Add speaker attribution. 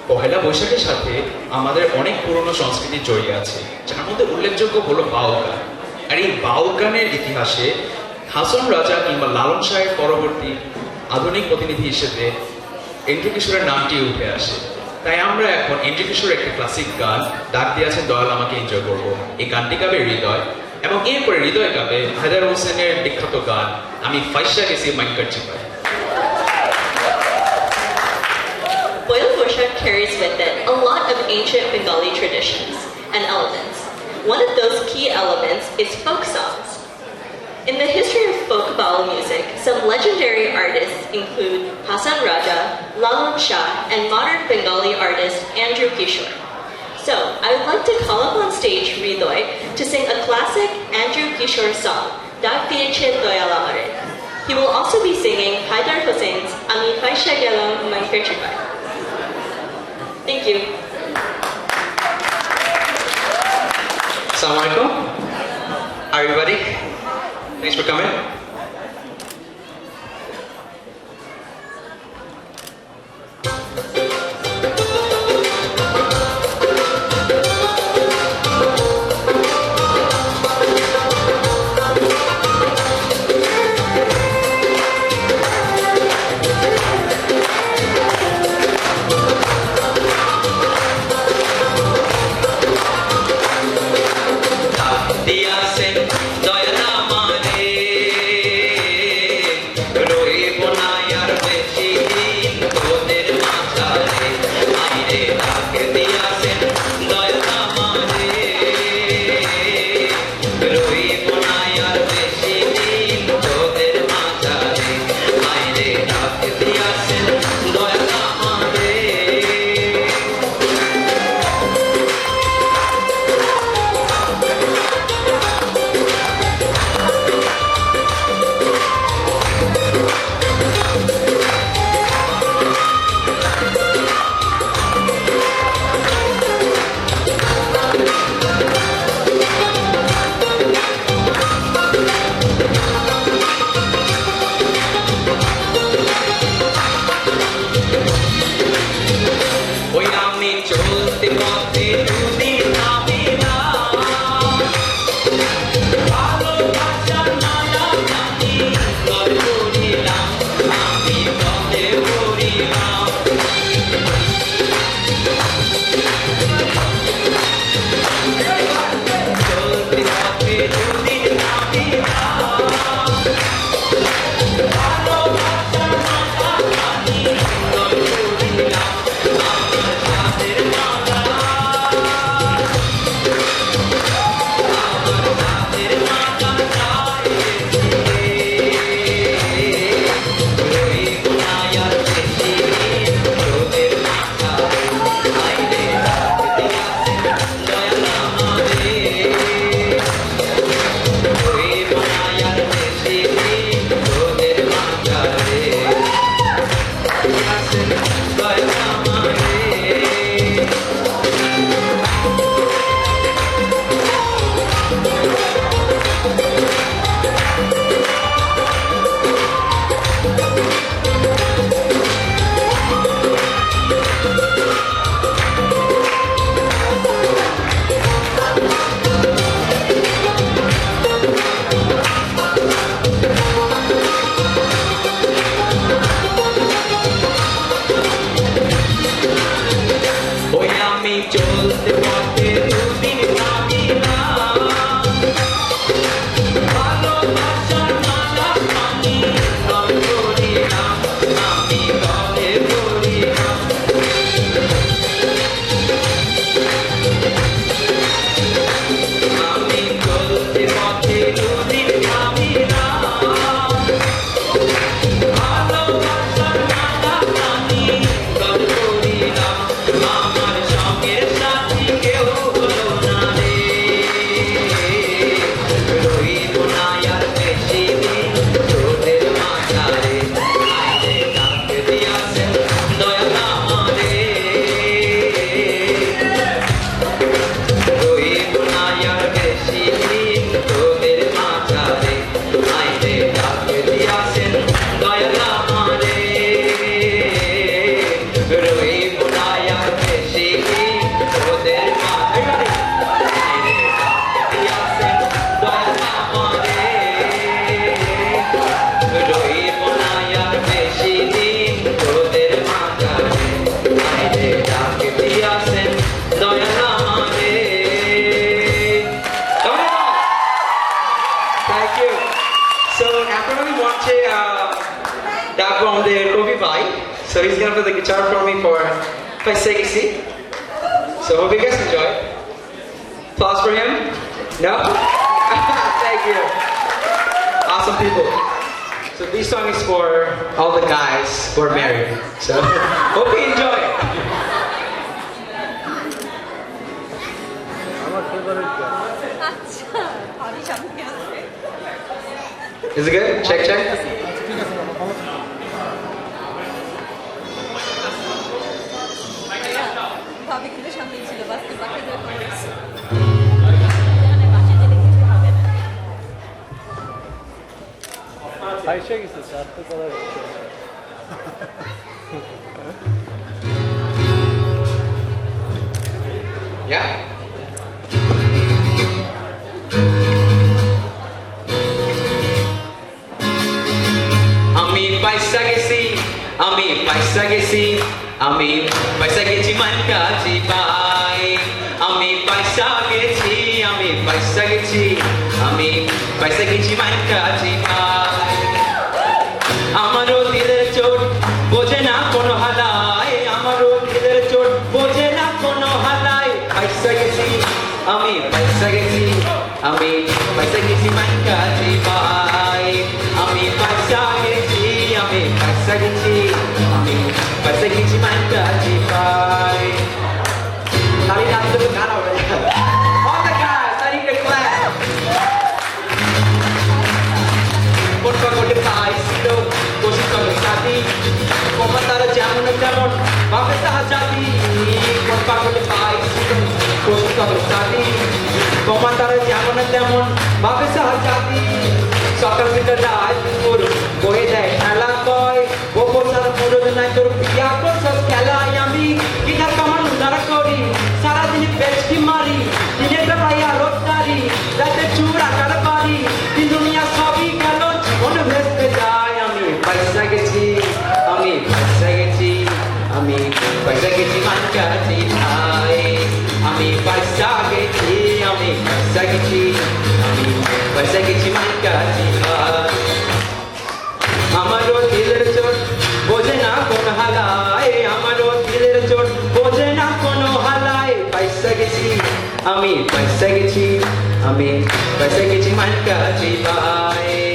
Speaker 1: পহেলা বৈশাখের সাথে আমাদের অনেক পুরনো সংস্কৃতি জড়িয়ে আছে, যার মধ্যে উল্লেখযোগ্য হলো বাউল গান। আর এই বাউল গানের ইতিহাসে হাসন রাজা কিংবা লালন শাহের পরবর্তী আধুনিক প্রতিনিধি হিসেবে এন্ড্রু কিশোরের নামটি উঠে আসে। তাই আমরা এখন এন্ড্রু কিশোরের একটি ক্লাসিক গান ডাক দিয়েছেন দয়াল আমাকে এনজয় করব, এই গানটি গাবে হৃদয়, এবং এরপরে হৃদয় গাবে হায়দার হোসেনের বিখ্যাত গান আমি ফাইসা গেছি মাইকার চিপায়।
Speaker 2: Poila Boishakh carries with it a lot of ancient Bengali traditions and elements. One of those key elements is folk songs. In the history of folk Baul music, some legendary artists include Hasan Raja, Lalon Shah, and modern Bengali artist Andrew Kishore. So, I would like to call up on stage Hridoy to sing a classic Andrew Kishore song, Dak Diyeche Doyal Amare. He will also be singing Haidar Hossain's Ami Faisha Gelam Mankar Chipai. Thank you.
Speaker 3: Assalamu alaikum. Hi everybody. Thanks for coming.
Speaker 4: Yes,
Speaker 3: So he's gonna play the guitar for me for Paisegisi. So hope you guys enjoy. Applause for him? No? Thank you. Awesome people. So this song is for all the guys who are married. So hope you enjoy.
Speaker 4: আচ্ছা ভাবি সামনে আছে
Speaker 3: Is it good? Check, check.
Speaker 4: ভাবি কিন্তু সামনে ছিল বাসকে বাকি করে করেছে মানে বাসে যেতে কিছু হবে না
Speaker 5: Ayşe gitsin, şarkı kadar.
Speaker 3: Yeah. আমি পয়সা গেছি আমি পয়সা গেছি আমি পয়সা গেছি মান কাছে পাই আমি পয়সা গেছি আমি পয়সা গেছি আমি পয়সা গেছি মান কাছে পাই আমারও দিলের চোট বোঝে না কোনো হালায় আমারও দিলের চোট বোঝে না কোনো হালায় পয়সা গেছি আমি পয়সা গেছি আমি পয়সা গেছি মান কাছে পাই আমি পয়সা গেছি আমি পয়সা গেছি আমি পয়সা গেছি মান কাছে পাই তালি না তো গান হবে all the guys I need a clap por favor de paz কোশিশ করো সাথী তোমার তারা যেমন তেমন ভাবে সাহায্যাতি কোন পাগলে পাইছিল কোশিশ করো সাথী তোমার তারা যেমন তেমন ভাবে সাহায্যাতি সকাল থেকে রাত দুপুর বয়ে দেয় খেলা কয় ও বছর মরদ নাই তোর পিয়া করছস খেলায় আমি গিটার কামান উদ্ধার করি সারাদিন পেচকি মারি দিনের বেলায় রোজগারি রাতে চূড়া কার পারি দিন দুনিয়া সবই গেল জীবন ভেসতে যায় আমি পয়সা গেছি আমি পয়সা গেছি আমি পয়সা গেছি মান কাছে ভাই আমি পয়সা গেছি আমি পয়সা গেছি আমি পয়সা গেছি মান কাছে ভাই আমারও দিলের চোট বোঝে না কোন হালায় আমারও দিলের চোট বোঝে না কোন হালায় পয়সা গেছি আমি পয়সা গেছি আমি পয়সা গেছি মান কাছে ভাই